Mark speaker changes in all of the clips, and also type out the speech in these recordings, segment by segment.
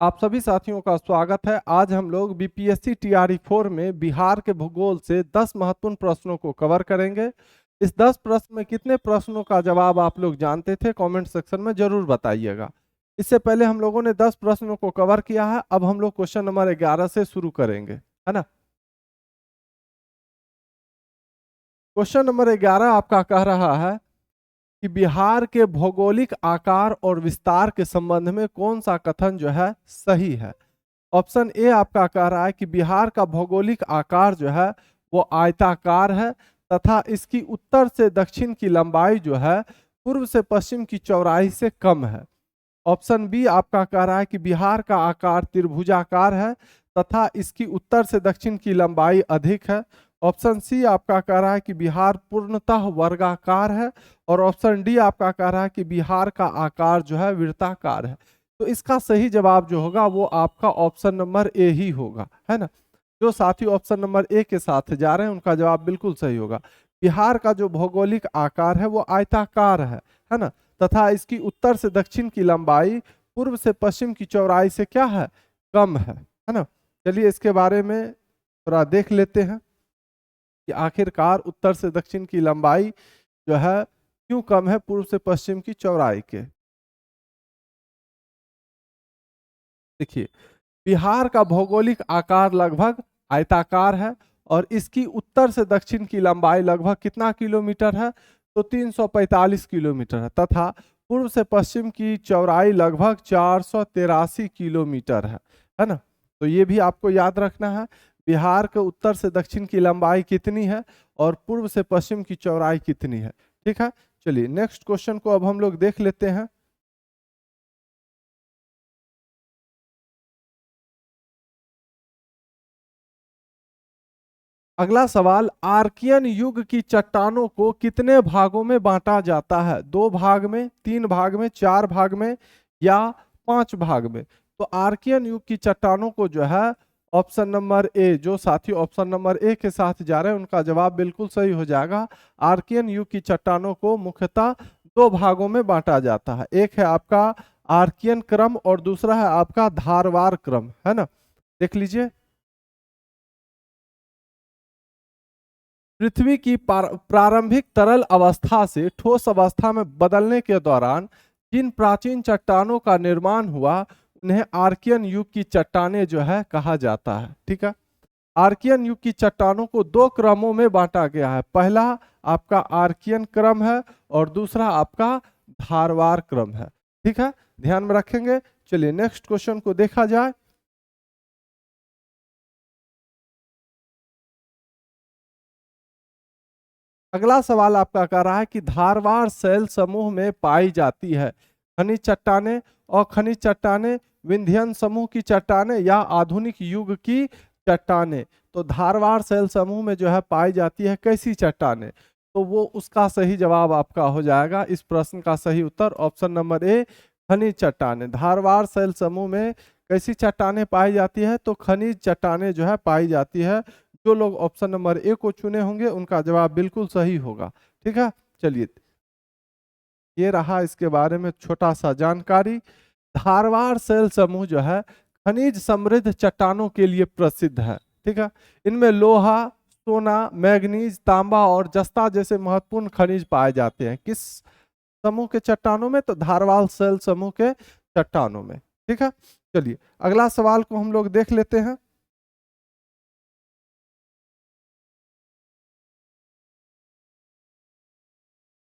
Speaker 1: आप सभी साथियों का स्वागत है। आज हम लोग बीपीएससी टीआरई 4 में बिहार के भूगोल से 10 महत्वपूर्ण प्रश्नों को कवर करेंगे। इस 10 प्रश्न में कितने प्रश्नों का जवाब आप लोग जानते थे, कमेंट सेक्शन में जरूर बताइएगा। इससे पहले हम लोगों ने 10 प्रश्नों को कवर किया है। अब हम लोग क्वेश्चन नंबर 11 से शुरू करेंगे, है ना। क्वेश्चन नंबर 11 आपका कह रहा है कि बिहार के भौगोलिक आकार और विस्तार के संबंध में कौन सा कथन जो है सही है। ऑप्शन ए आपका कह रहा है कि बिहार का भौगोलिक आकार जो है वो आयताकार है तथा इसकी उत्तर से दक्षिण की लंबाई जो है पूर्व से पश्चिम की चौड़ाई से कम है। ऑप्शन बी आपका कह रहा है कि बिहार का आकार त्रिभुजाकार है तथा इसकी उत्तर से दक्षिण की लंबाई अधिक है। ऑप्शन सी आपका कह रहा है कि बिहार पूर्णतः वर्गाकार है। और ऑप्शन डी आपका कह रहा है कि बिहार का आकार जो है वृत्ताकार है। तो इसका सही जवाब जो होगा वो आपका ऑप्शन नंबर ए ही होगा, है ना। जो साथी ऑप्शन नंबर ए के साथ जा रहे हैं उनका जवाब बिल्कुल सही होगा। बिहार का जो भौगोलिक आकार है वो आयताकार है ना। तथा इसकी उत्तर से दक्षिण की लंबाई पूर्व से पश्चिम की चौड़ाई से क्या है, कम है ना। चलिए इसके बारे में थोड़ा देख लेते हैं कि आखिरकार उत्तर से दक्षिण की लंबाई जो है क्यों कम है पूर्व से पश्चिम की चौड़ाई के। देखिए, बिहार का भौगोलिक आकार लगभग आयताकार है और इसकी उत्तर से दक्षिण की लंबाई लगभग कितना किलोमीटर है, तो 345 किलोमीटर है तथा पूर्व से पश्चिम की चौड़ाई लगभग 483 किलोमीटर है ना। तो ये भी आपको याद रखना है, बिहार के उत्तर से दक्षिण की लंबाई कितनी है और पूर्व से पश्चिम की चौड़ाई कितनी है। ठीक है, चलिए नेक्स्ट क्वेश्चन को अब हम लोग देख लेते हैं। अगला सवाल, आर्कियन युग की चट्टानों को कितने भागों में बांटा जाता है, 2 भाग में, 3 भाग में, 4 भाग में या 5 भाग में। तो आर्कियन युग की चट्टानों को जो है ऑप्शन नंबर ए, जो साथी ऑप्शन नंबर ए के साथ जा रहे हैं उनका जवाब बिल्कुल सही हो जाएगा। आर्कियन युग की चट्टानों को मुख्यतः 2 भागों में बांटा जाता है। एक है आपका आर्कियन क्रम और दूसरा है आपका धारवार क्रम, है ना। देख लीजिए, पृथ्वी की प्रारंभिक तरल अवस्था से ठोस अवस्था में बदलने के दौरान जिन प्राचीन चट्टानों का निर्माण हुआ उन्हें आर्कियन युग की चट्टानें जो है कहा जाता है। ठीक है, आर्कियन युग की चट्टानों को 2 क्रमों में बांटा गया है। पहला आपका आर्कियन क्रम है और दूसरा आपका धारवार क्रम है। ठीक है, ध्यान में रखेंगे। चलिए नेक्स्ट क्वेश्चन को देखा जाए। अगला सवाल आपका कह रहा है कि धारवाड़ शैल समूह में पाई जाती है खनिज चट्टानें और खनिज चट्टानें विंध्यन समूह की चट्टानें या आधुनिक युग की चट्टानें। तो धारवाड़ शैल समूह में जो है पाई जाती है कैसी चट्टानें, तो वो उसका सही जवाब आपका हो जाएगा। इस प्रश्न का सही उत्तर ऑप्शन नंबर ए, खनिज चट्टानें। धारवाड़ शैल समूह में कैसी चट्टानें पाई जाती है, तो खनिज चट्टानें जो है पाई जाती है। जो लोग ऑप्शन नंबर ए को चुने होंगे उनका जवाब बिल्कुल सही होगा। ठीक है, चलिए ये रहा इसके बारे में छोटा सा जानकारी। धारवाड़ शैल समूह जो है खनिज समृद्ध चट्टानों के लिए प्रसिद्ध है। ठीक है, इनमें लोहा, सोना, मैग्नीज, तांबा और जस्ता जैसे महत्वपूर्ण खनिज पाए जाते हैं। किस समूह के चट्टानों में, तो धारवाड़ शैल समूह के चट्टानों में। ठीक है, चलिए अगला सवाल को हम लोग देख लेते हैं।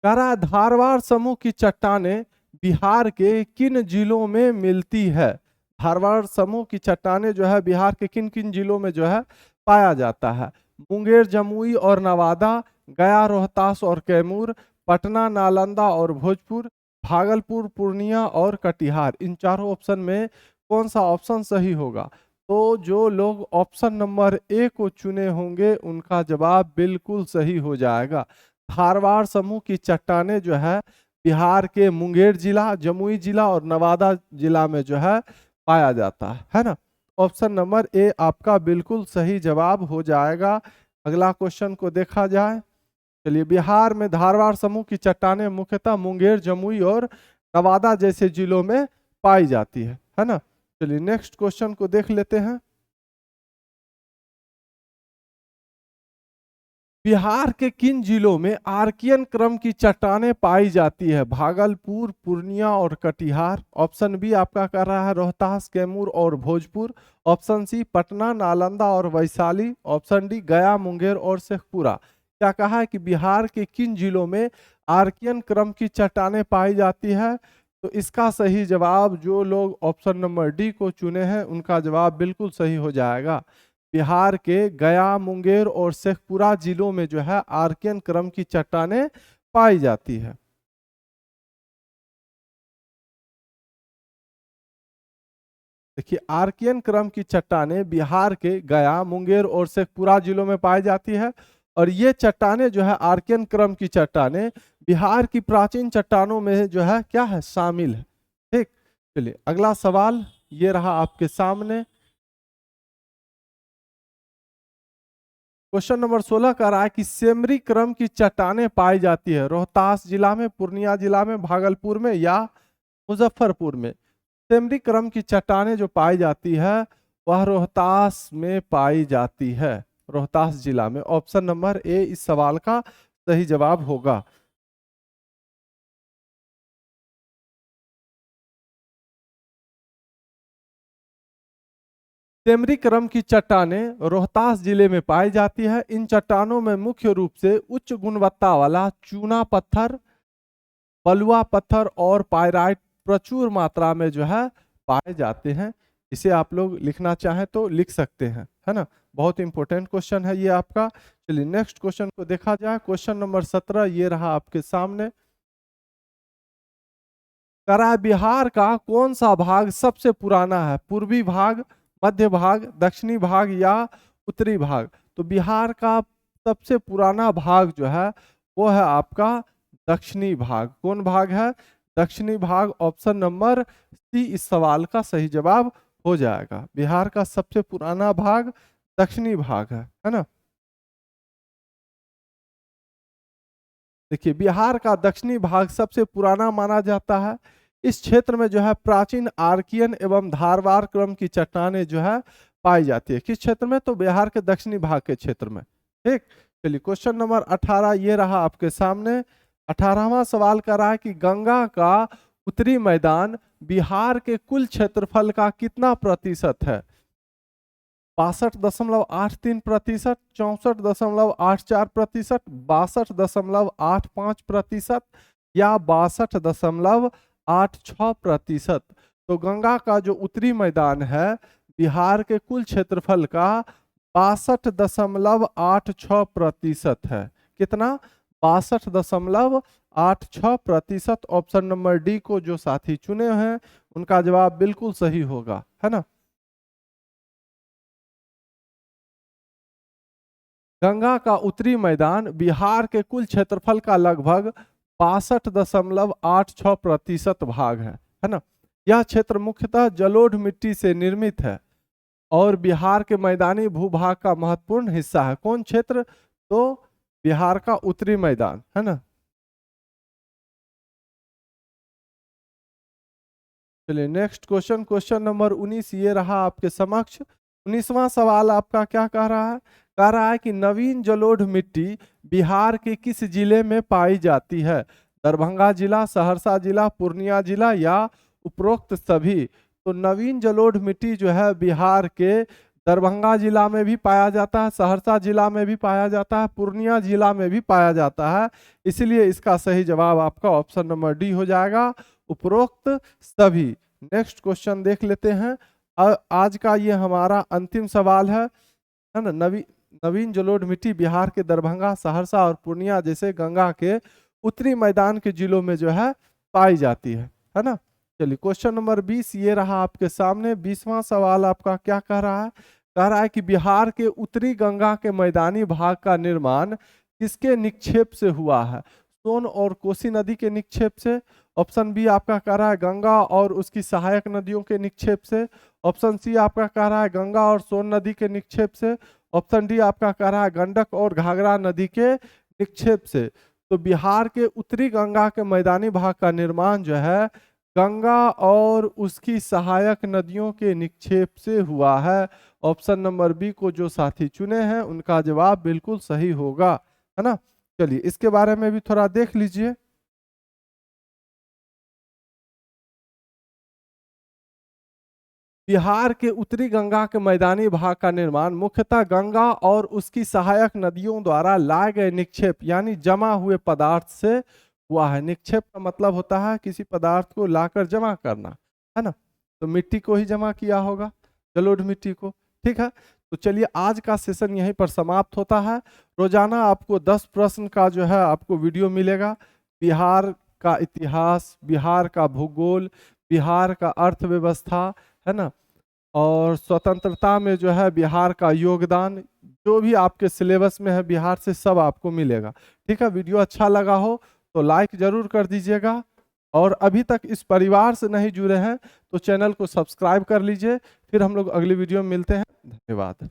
Speaker 1: कह रहा है धारवाड़ समूह की चट्टानें बिहार के किन जिलों में मिलती है। धारवाड़ समूह की चट्टानें जो है बिहार के किन किन जिलों में जो है पाया जाता है। मुंगेर, जमुई और नवादा, गया, रोहतास और कैमूर, पटना, नालंदा और भोजपुर, भागलपुर, पूर्णिया और कटिहार। इन चारों ऑप्शन में कौन सा ऑप्शन सही होगा, तो जो लोग ऑप्शन नंबर ए को चुने होंगे उनका जवाब बिल्कुल सही हो जाएगा। धारवाड़ समूह की चट्टानें जो है बिहार के मुंगेर जिला, जमुई जिला और नवादा जिला में जो है पाया जाता है ना। ऑप्शन नंबर ए आपका बिल्कुल सही जवाब हो जाएगा। अगला क्वेश्चन को देखा जाए। चलिए, बिहार में धारवाड़ समूह की चट्टानें मुख्यतः मुंगेर, जमुई और नवादा जैसे जिलों में पाई जाती है ना। चलिए नेक्स्ट क्वेश्चन को देख लेते हैं। बिहार के किन जिलों में आर्कियन क्रम की चट्टानें पाई जाती है? भागलपुर, पूर्णिया और कटिहार। ऑप्शन बी आपका कर रहा है रोहतास, कैमूर और भोजपुर। ऑप्शन सी पटना, नालंदा और वैशाली। ऑप्शन डी गया, मुंगेर और शेखपुरा। क्या कहा है कि बिहार के किन जिलों में आर्कियन क्रम की चट्टानें पाई जाती है? तो इसका सही जवाब, जो लोग ऑप्शन नंबर डी को चुने हैं उनका जवाब बिल्कुल सही हो जाएगा। बिहार के गया, मुंगेर और शेखपुरा जिलों में जो है आर्कियन क्रम की चट्टानें पाई जाती है। देखिए आर्कियन क्रम की चट्टानें बिहार के गया, मुंगेर और शेखपुरा जिलों में पाई जाती है। और ये चट्टानें जो है आर्कियन क्रम की चट्टानें बिहार की प्राचीन चट्टानों में जो है क्या है, शामिल है। ठीक, चलिए अगला सवाल ये रहा आपके सामने। क्वेश्चन नंबर 16 का रहा है कि सेमरी क्रम की चट्टानें पाई जाती है रोहतास जिला में, पूर्णिया जिला में, भागलपुर में या मुजफ्फरपुर में। सेमरी क्रम की चट्टानें जो पाई जाती है वह रोहतास में पाई जाती है, रोहतास जिला में। ऑप्शन नंबर ए इस सवाल का सही जवाब होगा। सेमरी क्रम की चट्टानें रोहतास जिले में पाई जाती है। इन चट्टानों में मुख्य रूप से उच्च गुणवत्ता वाला चूना पत्थर, बलुआ पत्थर और पाइराइट प्रचुर मात्रा में जो है पाए जाते हैं। इसे आप लोग लिखना चाहें तो लिख सकते हैं, है ना। बहुत इंपॉर्टेंट क्वेश्चन है ये आपका। चलिए नेक्स्ट क्वेश्चन को देखा जाए। क्वेश्चन नंबर 17 ये रहा आपके सामने। करा बिहार का कौन सा भाग सबसे पुराना है? पूर्वी भाग, मध्य भाग, दक्षिणी भाग या उत्तरी भाग? तो बिहार का सबसे पुराना भाग जो है वो है आपका दक्षिणी भाग। कौन भाग है? दक्षिणी भाग। ऑप्शन नंबर सी इस सवाल का सही जवाब हो जाएगा। बिहार का सबसे पुराना भाग दक्षिणी भाग है ना। देखिए बिहार का दक्षिणी भाग सबसे पुराना माना जाता है। इस क्षेत्र में जो है प्राचीन आर्कियन एवं धारवार क्रम की चट्टानें जो है पाई जाती है। किस क्षेत्र में? तो बिहार के दक्षिणी भाग के क्षेत्र में। ठीक, चलिए क्वेश्चन नंबर 18 ये रहा आपके सामने। 18वां सवाल कर रहा है कि गंगा का उत्तरी मैदान बिहार के कुल क्षेत्रफल का कितना प्रतिशत है? 62.83%, 64.84%, 62.85% या 62.86%। तो गंगा का जो उत्तरी मैदान है बिहार के कुल क्षेत्रफल का 62.86% है। कितना? 62.86%। ऑप्शन नंबर डी को जो साथी चुने हैं उनका जवाब बिल्कुल सही होगा, है ना। गंगा का उत्तरी मैदान बिहार के कुल क्षेत्रफल का लगभग 62.86% भाग है ना। यह क्षेत्र मुख्यतः जलोढ़ मिट्टी से निर्मित है और बिहार के मैदानी भूभाग का महत्वपूर्ण हिस्सा है। कौन क्षेत्र? तो बिहार का उत्तरी मैदान, है ना। चलिए नेक्स्ट क्वेश्चन, क्वेश्चन नंबर 19 ये रहा आपके समक्ष। 19वां सवाल आपका क्या कह रहा है? कह रहा है कि नवीन जलोढ़ मिट्टी बिहार के किस जिले में पाई जाती है? दरभंगा जिला, सहरसा जिला, पूर्णिया जिला या उपरोक्त सभी? तो नवीन जलोढ़ मिट्टी जो है बिहार के दरभंगा जिला में भी पाया जाता है, सहरसा जिला में भी पाया जाता है, पूर्णिया जिला में भी पाया जाता है। इसलिए इसका सही जवाब आपका ऑप्शन नंबर डी हो जाएगा, उपरोक्त सभी। नेक्स्ट क्वेश्चन देख लेते हैं। आज का ये हमारा अंतिम सवाल है ना। नवीन जलोढ़ मिट्टी बिहार के दरभंगा, सहरसा और पूर्णिया जैसे गंगा के उत्तरी मैदान के जिलों में जो है पाई जाती है ना। चलिए क्वेश्चन नंबर 20 ये रहा आपके सामने। 20वां सवाल आपका क्या कह रहा है? कह रहा है कि बिहार के उत्तरी गंगा के मैदानी भाग का निर्माण किसके निक्षेप से हुआ है? सोन और कोसी नदी के निक्षेप से। ऑप्शन बी आपका कह रहा है गंगा और उसकी सहायक नदियों के निक्षेप से। ऑप्शन सी आपका कह रहा है गंगा और सोन नदी के निक्षेप से। ऑप्शन डी आपका कह रहा है गंडक और घाघरा नदी के निक्षेप से। तो बिहार के उत्तरी गंगा के मैदानी भाग का निर्माण जो है गंगा और उसकी सहायक नदियों के निक्षेप से हुआ है। ऑप्शन नंबर बी को जो साथी चुने हैं उनका जवाब बिल्कुल सही होगा, है ना। चलिए इसके बारे में भी थोड़ा देख लीजिए। बिहार के उत्तरी गंगा के मैदानी भाग का निर्माण मुख्यतः गंगा और उसकी सहायक नदियों द्वारा लाए गए निक्षेप यानी जमा हुए पदार्थ से हुआ है। निक्षेप का मतलब होता है किसी पदार्थ को लाकर जमा करना, है ना। तो मिट्टी को ही जमा किया होगा, जलोढ़ मिट्टी को। ठीक है, तो चलिए आज का सेशन यहीं पर समाप्त होता है। रोजाना आपको 10 प्रश्न का जो है आपको वीडियो मिलेगा। बिहार का इतिहास, बिहार का भूगोल, बिहार का अर्थव्यवस्था, है ना, और स्वतंत्रता में जो है बिहार का योगदान, जो भी आपके सिलेबस में है बिहार से सब आपको मिलेगा। ठीक है, वीडियो अच्छा लगा हो तो लाइक जरूर कर दीजिएगा, और अभी तक इस परिवार से नहीं जुड़े हैं तो चैनल को सब्सक्राइब कर लीजिए। फिर हम लोग अगली वीडियो में मिलते हैं। धन्यवाद।